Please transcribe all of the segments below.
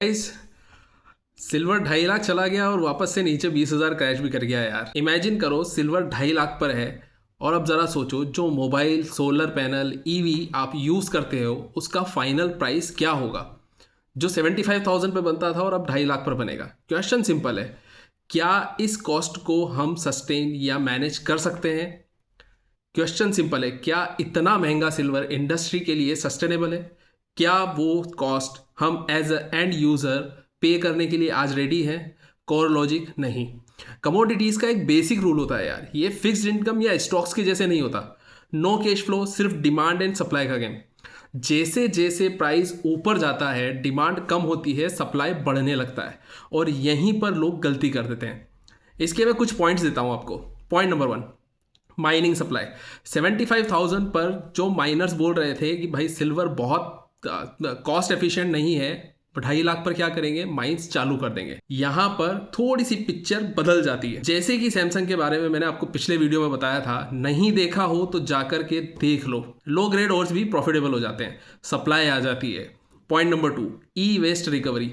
Guys, silver 2.5 lakh चला गया और वापस से नीचे 20,000 क्रैश भी कर गया यार। इमेजिन करो सिल्वर 2.5 लाख पर है और अब ज़रा सोचो जो मोबाइल, सोलर पैनल, ईवी आप यूज़ करते हो उसका फाइनल प्राइस क्या होगा जो 75,000 पे बनता था और अब 2.5 लाख पर बनेगा। क्वेश्चन सिंपल है, क्या इस कॉस्ट को हम सस्टेन या मैनेज कर सकते हैं? क्वेश्चन सिंपल है, क्या इतना महंगा सिल्वर इंडस्ट्री के लिए सस्टेनेबल है? क्या वो कॉस्ट हम एज अ एंड यूज़र पे करने के लिए आज रेडी हैं? कोर लॉजिक नहीं। कमोडिटीज़ का एक बेसिक रूल होता है यार, ये फिक्स्ड इनकम या स्टॉक्स के जैसे नहीं होता। नो कैश फ्लो, सिर्फ डिमांड एंड सप्लाई का गेम। जैसे जैसे प्राइस ऊपर जाता है डिमांड कम होती है, सप्लाई बढ़ने लगता है और यहीं पर लोग गलती कर देते हैं। इसके मैं कुछ पॉइंट्स देता हूँ आपको। Point number 1, mining supply. 75,000 पर जो माइनर्स बोल रहे थे कि भाई सिल्वर बहुत कॉस्ट एफिशिएंट नहीं है, 2.5 लाख पर क्या करेंगे, माइंस चालू कर देंगे। यहां पर थोड़ी सी पिक्चर बदल जाती है। जैसे कि सैमसंग के बारे में मैंने आपको पिछले वीडियो में बताया था, नहीं देखा हो तो जाकर के देख लो। लो ग्रेड ओर्स भी प्रॉफिटेबल हो जाते हैं, सप्लाई आ जाती है। पॉइंट नंबर 2, ई वेस्ट रिकवरी।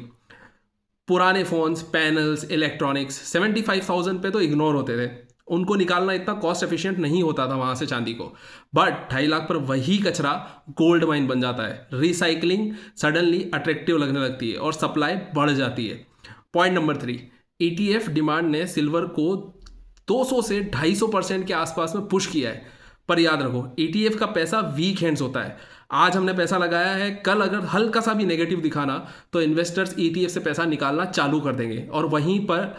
पुराने फोन्स, पैनल्स, इलेक्ट्रॉनिक्स 75,000 पे तो इग्नोर होते थे, उनको निकालना इतना कॉस्ट एफिशिएंट नहीं होता था वहाँ से चांदी को। बट 2.5 लाख पर वही कचरा गोल्ड माइन बन जाता है। रिसाइकलिंग सडनली अट्रैक्टिव लगने लगती है और सप्लाई बढ़ जाती है। पॉइंट नंबर 3, ETF डिमांड ने सिल्वर को 200 से 250% के आसपास में पुश किया है। पर याद रखो, ETF का पैसा वीक हैंड्स होता है। आज हमने पैसा लगाया है, कल अगर हल्का सा भी नेगेटिव दिखाना तो इन्वेस्टर्स ETF से पैसा निकालना चालू कर देंगे और वहीं पर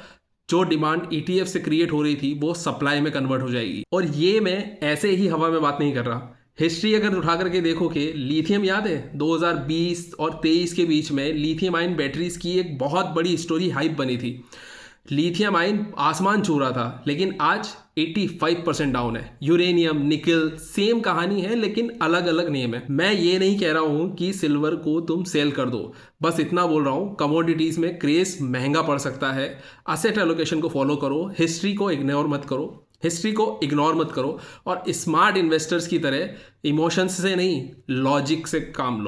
जो डिमांड ETF से क्रिएट हो रही थी वो सप्लाई में कन्वर्ट हो जाएगी। और ये मैं ऐसे ही हवा में बात नहीं कर रहा, हिस्ट्री अगर उठा करके देखो कि लिथियम याद है 2020 और 23 के बीच में लिथियम आयन बैटरीज की एक बहुत बड़ी स्टोरी हाइप बनी थी। लिथियम आयन आसमान छू रहा था, लेकिन आज 85% डाउन है। यूरेनियम, निकल, सेम कहानी है लेकिन अलग अलग नेम है। मैं ये नहीं कह रहा हूं कि सिल्वर को तुम सेल कर दो, बस इतना बोल रहा हूं कमोडिटीज में क्रेज महंगा पड़ सकता है। असेट एलोकेशन को फॉलो करो, हिस्ट्री को इग्नोर मत करो और स्मार्ट इन्वेस्टर्स की तरह इमोशंस से नहीं, लॉजिक से काम लो।